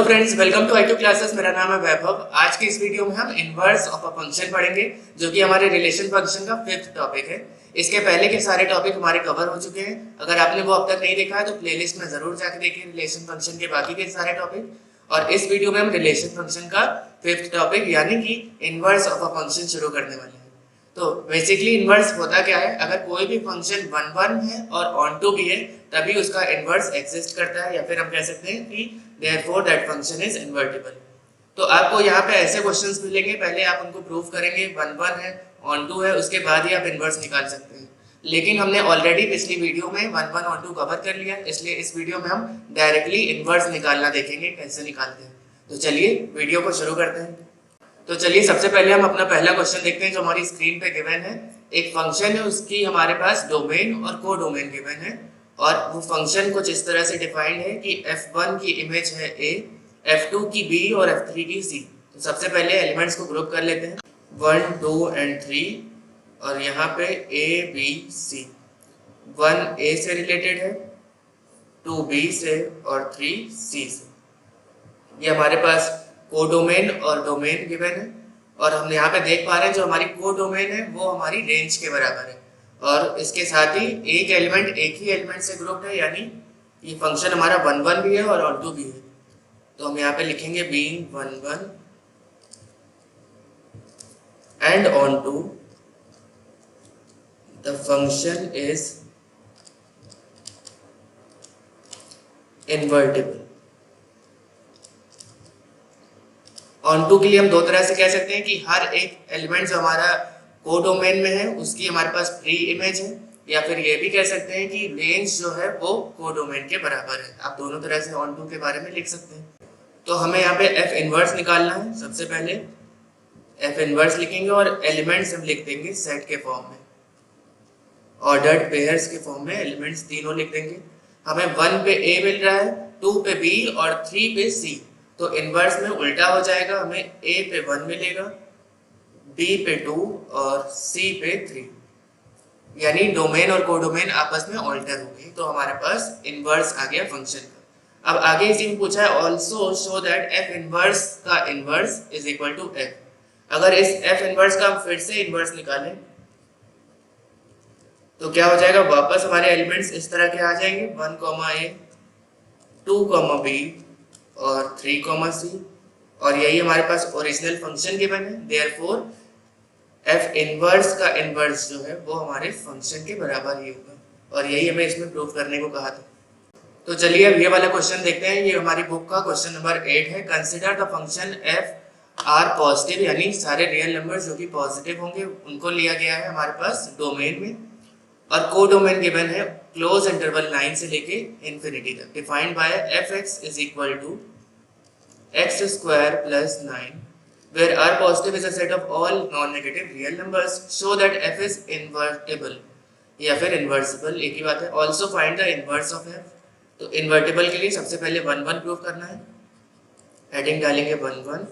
Friends, welcome to i2 classes. मेरा नाम है वैभव। आज की इस वीडियो में हम इनवर्स ऑफ अ फंक्शन पढ़ेंगे, जो कि हमारे रिलेशन फंक्शन का 5th टॉपिक है। इसके पहले के सारे टॉपिक हमारे कवर हो चुके हैं। अगर आपने वो अब तक नहीं देखा है तो प्लेलिस्ट में जरूर जाकर देखिए रिलेशन फंक्शन के बाकी के सारे टॉपिक। और इस वीडियो में हम रिलेशन फंक्शन का 5th टॉपिक यानी कि इनवर्स ऑफ अ फंक्शन शुरू करने वाले हैं। तो बेसिकली इनवर्स होता क्या है, अगर कोई भी फंक्शन वन वन है और ऑन टू भी है तभी उसका इनवर्स एग्जिस्ट करता है, या फिर हम कह सकते हैं कि therefore that function is invertible. तो आपको यहाँ पे ऐसे क्वेश्चंस मिलेंगे, पहले आप उनको प्रूव करेंगे वन वन है ऑन टू है, उसके बाद ही आप इनवर्स निकाल सकते हैं। लेकिन हमने ऑलरेडी पिछली वीडियो में one one onto cover कर लिया, इसलिए इस वीडियो में हम डायरेक्टली इनवर्स निकालना देखेंगे कैसे निकालते हैं। तो चलिए वीडियो को शुरू करते हैं। तो चलिए सबसे पहले हम अपना पहला क्वेश्चन देखते हैं जो हमारी स्क्रीन पे गिवन है। एक फंक्शन है, उसकी हमारे पास डोमेन और को डोमेन गिवन है, और वो फंक्शन कुछ इस तरह से डिफाइंड है कि f1 की इमेज है a, f2 की b और f3 की c। तो सबसे पहले एलिमेंट्स को ग्रुप कर लेते हैं 1 2 एंड 3, और यहाँ पे a b c। 1 a से रिलेटेड है, 2 b से और 3 c से। ये हमारे पास कोडोमेन और डोमेन गिवन है, और हम यहाँ पे देख पा रहे हैं जो हमारी कोडोमेन है वो हमारी रेंज के बराबर है, और इसके साथ ही एक एलिमेंट एक ही एलिमेंट से ग्रुप्ड है, यानी ये फंक्शन हमारा वन वन भी है और ऑन टू भी है। तो हम यहाँ पे लिखेंगे being one one and onto the function is invertible. Onto के लिए हम दो तरह से कह सकते हैं कि हर एक एलिमेंट जो हमारा कोडोमेन में है उसकी हमारे पास प्री इमेज है, या फिर ये भी कह सकते हैं कि रेंज जो है वो कोडोमेन के बराबर है। आप दोनों तरह से ऑन टू के बारे में लिख सकते हैं। तो हमें यहाँ पे एफ इनवर्स निकालना है। सबसे पहले एफ इनवर्स लिखेंगे और एलिमेंट्स हम लिख देंगे सेट के फॉर्म में, ऑर्डर्ड पेयर्स के फॉर्म में एलिमेंट्स तीनों लिख देंगे। हमें 1 पे a मिल रहा है, 2 पे b और 3 पे c। तो इनवर्स में उल्टा हो जाएगा, हमें a पे 1 मिलेगा, b पे 2 और c पे 3, यानी डोमेन और कोडोमेन आपस में ऑल्टर हो गई। तो हमारे पास इनवर्स आ गया फंक्शन का। अब आगे इसी में पूछा है also show that f inverse का inverse is equal to f। अगर इस f इनवर्स का हम फिर से इनवर्स निकालें तो क्या हो जाएगा, वापस हमारे एलिमेंट्स इस तरह के आ जाएंगे 1 a 2 b और 3 c, और यही हमारे पास ओरिजिनल फंक्शन गिवन है। देयरफॉर f इनवर्स का इनवर्स जो है वो हमारे फंक्शन के बराबर ही होगा, और यही हमें इसमें प्रूव करने को कहा था। तो चलिए अब ये वाला क्वेश्चन देखते हैं। ये हमारी बुक का क्वेश्चन नंबर 8 है। Consider the function f R positive, यानी सारे रियल नंबर्स जो कि पॉजिटिव होंगे उनको लिया गया है हमारे पास डोमेन में, और कोडोमेन गिवन है क्लोज इंटरवल 9 से लेके इंफिनिटी तक, defined by fx is equal to x square plus 9, where r positive is a set of all non-negative real numbers, show that f is invertible या फिर inversible, एक ही बात है। also find the inverse of f। तो invertible के लिए सबसे पहले 1 1 प्रूव करना है। हेडिंग डालेंगे 1 1,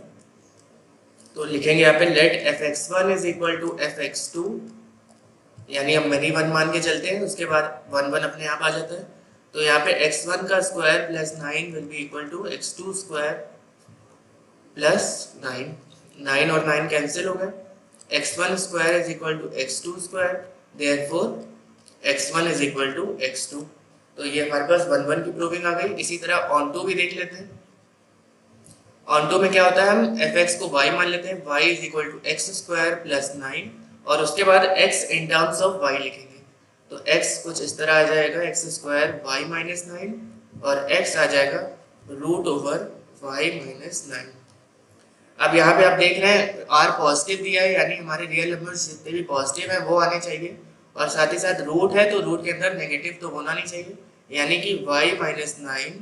तो लिखेंगे यहाँ पे let fx1 is equal to fx2, यानी हम मनी 1 मान के चलते हैं, उसके बाद 1 1 अपने आप आ जाता है। तो यहाँ पे x1 का square plus 9 will be equal to x2 square plus 9। 9 और 9 कैंसिल हो गए, x1 square is equal to x2 square, therefore x1 is equal to x2। तो ये हमारे पास 1 1 की प्रूविंग आ गई। इसी तरह ऑन टू भी देख लेते हैं। ऑन टू में क्या होता है, हम fx को y मान लेते हैं, y is equal to x square plus 9, और उसके बाद x in terms of y लिखेंगे। तो x कुछ इस तरह आ जाएगा x स्क्वायर y माइनस 9, और x आ जाएगा रूट ओवर y माइनस 9। अब यहाँ पे आप देख रहे हैं r पॉजिटिव दिया है, यानी हमारे रियल नंबर्स जितने भी पॉजिटिव हैं वो आने चाहिए, और साथ ही साथ रूट है तो रूट के अंदर नेगेटिव तो होना नहीं चाहिए, यानी कि y minus 9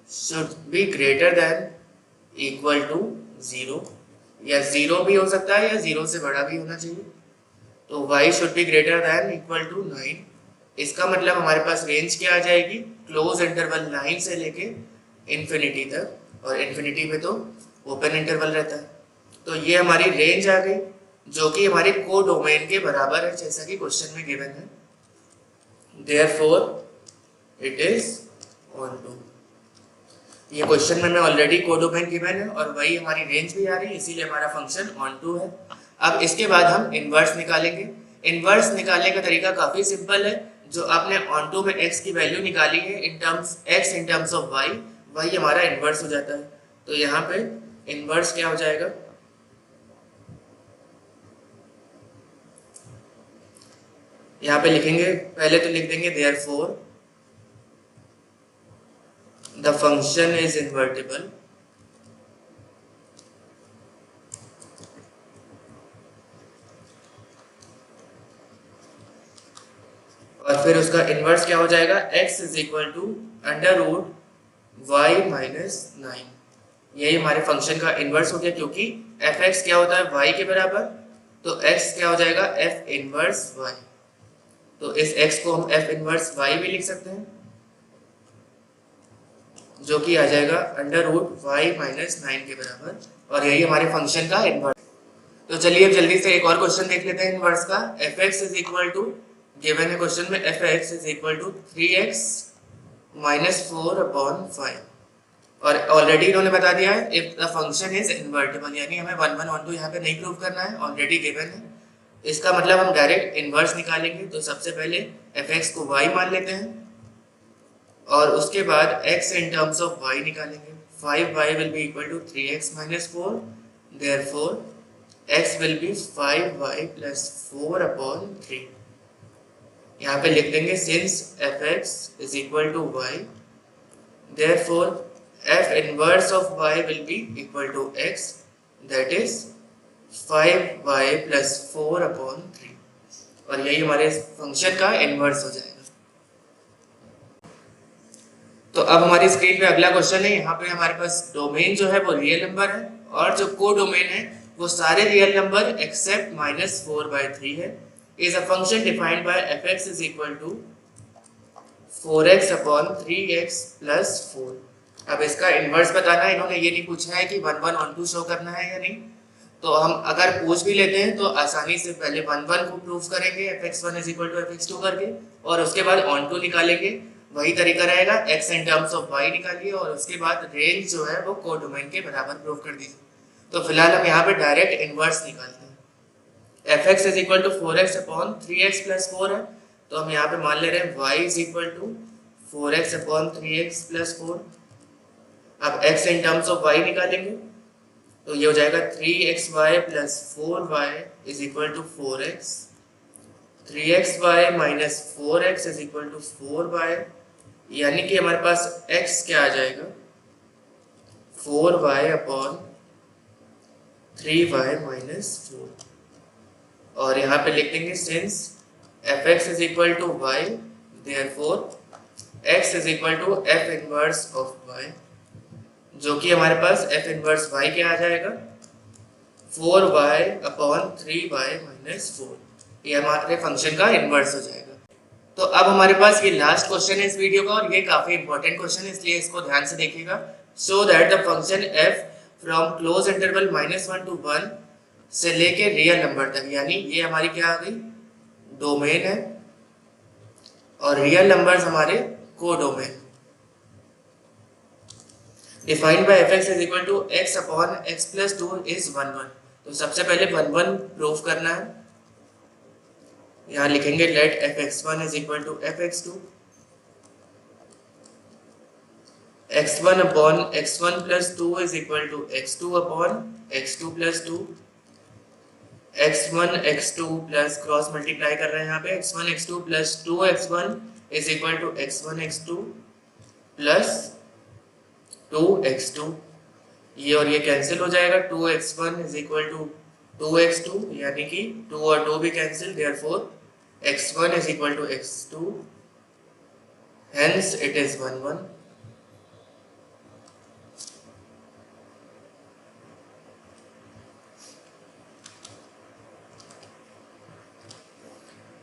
should be greater than equal to 0, या 0 भी हो सकता है या 0 से बड़ा भी होना चाहिए। तो y should be greater than equal to 9। इसका मतलब हमारे पास रेंज क्या आ जाएगी, क्लोज इंटरवल 9 से लेके इन्फिनिटी तक, और इन्फिनिटी में तो ओपन इंटरवल रहता है। तो ये हमारी रेंज आ गई जो कि हमारे कोडोमेन के बराबर है, जैसा कि क्वेश्चन में गिवन है। Therefore it is onto. ये क्वेश्चन में ऑलरेडी कोडोमेन गिवन है और वही हमारी रेंज भी आ रही है, इसीलिए हमारा फंक्शन ऑन टू है। अब इसके बाद हम इन्वर्स निकालेंगे। इन्वर्स निकालने का तरीका काफ़ी सिंपल है। जो आपने ऑन टू में x की वैल्यू निकाली है इन टर्म्स ऑफ y, वही हमारा इन्वर्स हो जाता है। तो यहाँ पे इन्वर्स क्या हो जाएगा, यहाँ पे लिखेंगे, पहले तो लिख देंगे therefore the function is invertible और फिर उसका इन्वर्स क्या हो जाएगा, x is equal to under root y minus 9। यही हमारे फंक्शन का इन्वर्स हो गया, क्योंकि fx क्या होता है y के बराबर, तो x क्या हो जाएगा f इन्वर्स y। तो इस x को हम f इन्वर्स y भी लिख सकते हैं, जो कि आ जाएगा अंडर रूट y माइनस 9 के बराबर, और यही हमारे फंक्शन का इन्वर्स। तो चलिए अब जल्दी से एक और क्वेश्चन देख लेते हैं इन्वर्स का। fx is equal to, given है क्वेश्चन में, fx is equal to 3x minus 4 upon 5, और ऑलरेडी इन्होंने बता दिया है if the function is invertible, यानी हमें 1 1 1 2 यहाँ पे नहीं प्रूव करना है, ऑलरेडी गिवन है। इसका मतलब हम डायरेक्ट इन्वर्स निकालेंगे। तो सबसे पहले fx को y मान लेते हैं और उसके बाद x in terms of y निकालेंगे। 5y will be equal to 3x minus 4, therefore x will be 5y plus 4 upon 3। यहाँ पे लिख देंगे since fx is equal to y, therefore f inverse of y will be equal to x, that is 5y plus 4 upon 3, और यही हमारे function का inverse हो जाएगा। तो अब हमारी स्क्रीन पे अगला क्वेश्चन है। यहाँ पे हमारे पास डोमेन जो है वो रियल नंबर है, और जो को डोमेन है वो सारे रियल नंबर एक्सेप्ट माइनस 4/3 है। Is a function defined by fx is equal to 4x upon 3x plus 4। अब इसका इन्वर्स बताना है, इन्होंने ये नहीं पूछा है कि 1 1 1 2 शो करना है या नहीं। तो हम अगर पूछ भी लेते हैं तो आसानी से पहले 1 1 को प्रूव करेंगे fx1 is equal to fx2 करके, और उसके बाद ऑन टू निकालेंगे। वही तरीका रहेगा, x in terms of y निकालिए और उसके बाद रेंज जो है वो कोडोमेन के बराबर प्रूव कर दीजिए। तो फिलहाल हम यहाँ पे डायरेक्ट इन्वर्स निकालते हैं। fx is equal to 4x upon 3x plus 4 है, तो हम यहाँ पे मान ले रहे हैं y is equal to 4x upon 3x plus 4। अब x in terms of y निकालेंगे, तो ये हो जाएगा 3xy plus 4y is equal to 4x, 3xy minus 4x is equal to 4y, यानी कि हमारे पास x क्या आ जाएगा 4y अपॉन 3y माइनस 4, और यहाँ पे लिख देंगे since fx is equal to y, therefore x is equal to f inverse of y, जो कि हमारे पास f इनवर्स y क्या आ जाएगा 4y अपॉन 3y माइनस 4। ये हमारे फंक्शन का इनवर्स हो जाएगा। तो अब हमारे पास ये लास्ट क्वेश्चन है इस वीडियो का, और ये काफी इंपॉर्टेंट क्वेश्चन है, इसलिए इसको ध्यान से देखिएगा। So that the function f from close interval -1 to 1 से लेके रियल नंबर तक, यानी ये हमारी क्या आ गई डोमेन है, और रियल नंबर्स हमारे को domain, defined by fx is equal to x upon x plus 2 is 1 1। तो सबसे पहले 1 1 प्रूफ करना है। यहाँ लिखेंगे let fx1 is equal to fx2, x1 upon x1 plus 2 is equal to x2 upon x2 plus 2, x1 x2 plus cross multiply कर रहे हैं यहाँ पे, x1 x2 plus 2x1 is equal to x1 x2 plus 2x2, ये और ये cancel हो जाएगा, 2x1 is equal to 2x2, यानी कि 2 और 2 भी cancel, therefore x1 is equal to x2, hence it is 1 1।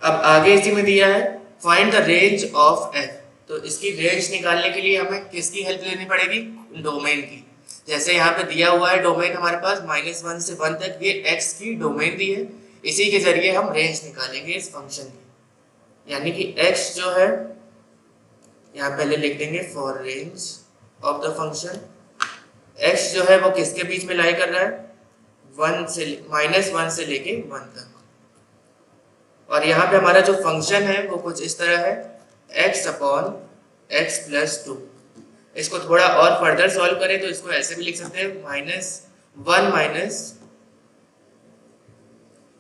अब आगे इसी में दिया है find the range of f। तो इसकी रेंज निकालने के लिए हमें किसकी हेल्प लेनी पड़ेगी, डोमेन की। जैसे यहाँ पे दिया हुआ है डोमेन हमारे पास -1 से 1 तक, ये x की डोमेन दी है, इसी के जरिए हम रेंज निकालेंगे इस फंक्शन की। यानी कि x जो है यहाँ पहले लिख देंगे for range of the function. x जो है वो किसके बीच में लाई कर रहा है, -1 से लेके 1 तक। और यहाँ पे हमारा जो फंक्शन है वो कुछ इस तरह है, x/x+2। इसको थोड़ा और फर्दर सॉल्व करें तो इसको ऐसे भी लिख सकते हैं, -1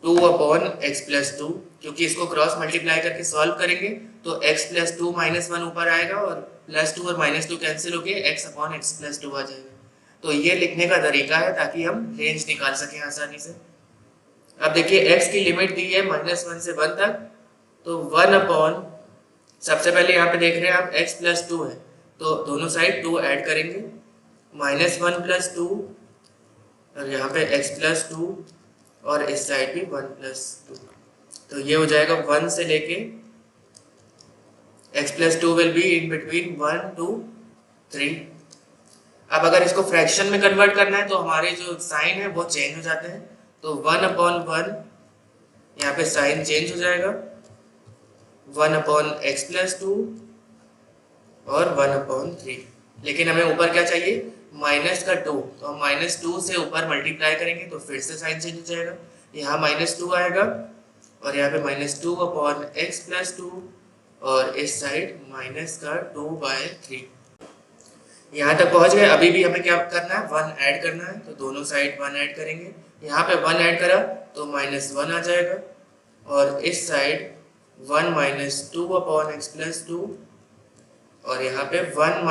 2/x+2, क्योंकि इसको क्रॉस मल्टीप्लाई करके सॉल्व करेंगे तो x+2 -1 ऊपर आएगा और +2 और -2 कैंसिल होके x/x+2 आ जाएगा। तो ये लिखने का तरीका है ताकि हम रेंज निकाल सकें आसानी से। अब देखिए x की लिमिट दी है -1 से 1 तक, तो 1 सबसे पहले यहाँ पे देख रहे हैं आप x+2 है तो दोनों साइड 2 ऐड करेंगे, -1+2 और यहाँ पे x+2 और इस साइड भी 1+2, तो ये हो जाएगा 1 से लेके x+2 will be in between 1 to 3। अब अगर इसको फ्रैक्शन में कन्वर्ट करना है तो हमारे जो साइन है वो चेंज हो जाते हैं, तो 1/1 यहाँ पे साइन चेंज हो जाएगा, 1/x+2 और 1/3। लेकिन हमें ऊपर क्या चाहिए, -2, तो हम -2 से ऊपर मल्टीप्लाई करेंगे तो फिर से साइन चेंज हो जाएगा, यहाँ -2 आएगा और यहाँ पे -2/x+2 और इस साइड -2/3। यहाँ तक पहुँच गए। अभी भी हमें क्या करना है, 1 ऐड करना है, तो दोनों साइड 1 ऐड करेंगे। यहाँ पे 1 ऐड करा तो -1 आ जाएगा और इस साइड 1 - 2/x+2 और यहाँ पे 1 -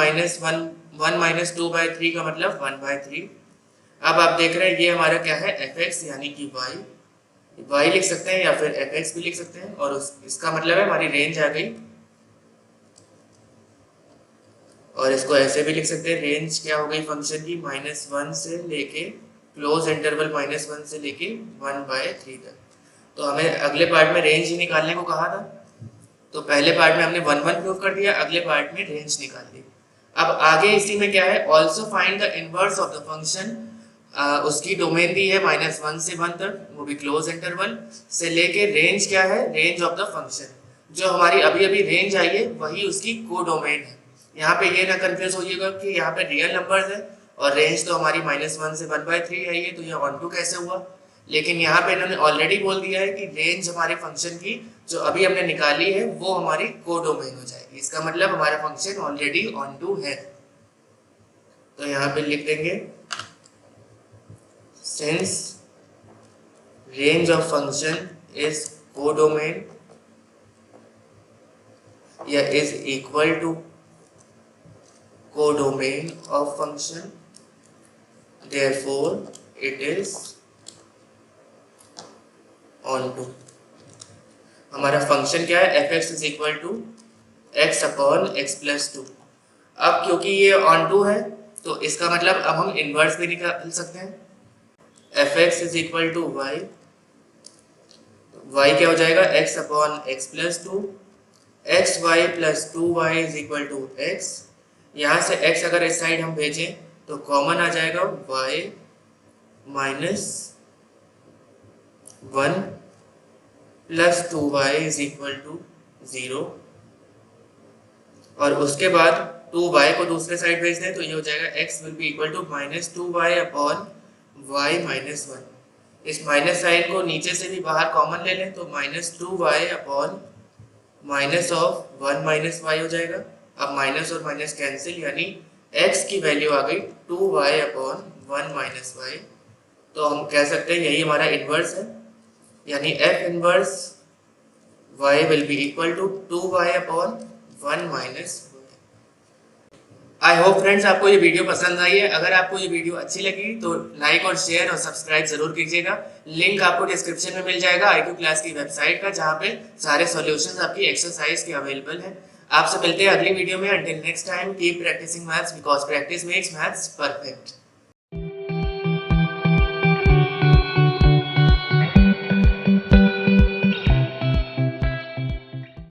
2/3 का मतलब 1/3। अब आप देख रहे हैं ये हमारा क्या है, fx यानी कि y लिख सकते हैं या फिर fx भी लिख सकते हैं, और इसका मतलब है हमारी रेंज आ गई। और इसको ऐसे भी लिख सकते हैं, रेंज क्या हो गई फंक्शन की, -1 से लेके क्लोज इंटरवल -1 से लेके 1/3 तक। तो हमें अगले पार्ट में रेंज ही निकालने को कहा था, तो पहले पार्ट में हमने 1 प्रूव कर दिया, अगले पार्ट में रेंज निकाल दी। अब आगे इसी में क्या है, also find the inverse of the function. उसकी डोमेन दी है -1 से 1 तक, वो भी क्लोज इंटरवल से लेके रेंज क्या है, रेंज ऑफ द फंक्शन। जो हमारी अभी अभी रेंज आई है वही उसकी को डोमेन है। यहाँ पे ये ना कंफ्यूज होइएगा कि यहाँ पे रियल नंबर्स है और रेंज तो हमारी -1 से 1/3 है, ये तो ये ऑन टू कैसे हुआ। लेकिन यहाँ पे इन्होंने ऑलरेडी बोल दिया है कि रेंज हमारे फंक्शन की जो अभी हमने निकाली है वो हमारी कोडोमेन हो जाएगी। इसका मतलब हमारा फंक्शन ऑलरेडी ऑन टू है। तो यहाँ पे लिख देंगे, since range of function is codomain या is equal to codomain of function, therefore it is on to। हमारा फंक्शन क्या है, fx is equal to x/x+2। अब क्योंकि ये ऑन टू है तो इसका मतलब अब हम इनवर्स भी निकाल सकते हैं, fx is equal to y। y क्या हो जाएगा, x/x+2, xy + 2y is equal to x। यहाँ से x अगर इस साइड हम भेजें तो कॉमन आ जाएगा y - 1 + 2y is equal to 0। और उसके बाद 2y को दूसरे साइड भेज दें तो ये हो जाएगा x will be equal to -2y/y - 1। इस माइनस साइन को नीचे से भी बाहर कॉमन ले लें तो -2y/-1 - y हो जाएगा। अब माइनस और माइनस कैंसिल, यानी x की वैल्यू आ गई 2y/1 - y। तो हम कह सकते हैं यही हमारा इन्वर्स है, यानी f inverse y will be equal to 2y/1 - y। I hope friends आपको ये वीडियो पसंद आई है। अगर आपको ये वीडियो अच्छी लगी तो लाइक और शेयर और सब्सक्राइब जरूर कीजिएगा। लिंक आपको डिस्क्रिप्शन में मिल जाएगा IQ क्लास की वेबसाइट का, जहाँ पे सारे सॉल्यूशंस आपकी एक्सरसाइज के अवेलेबल हैं। आपसे मिलते हैं अगली वीडियो में। Until next time, keep practising maths because practice makes maths perfect.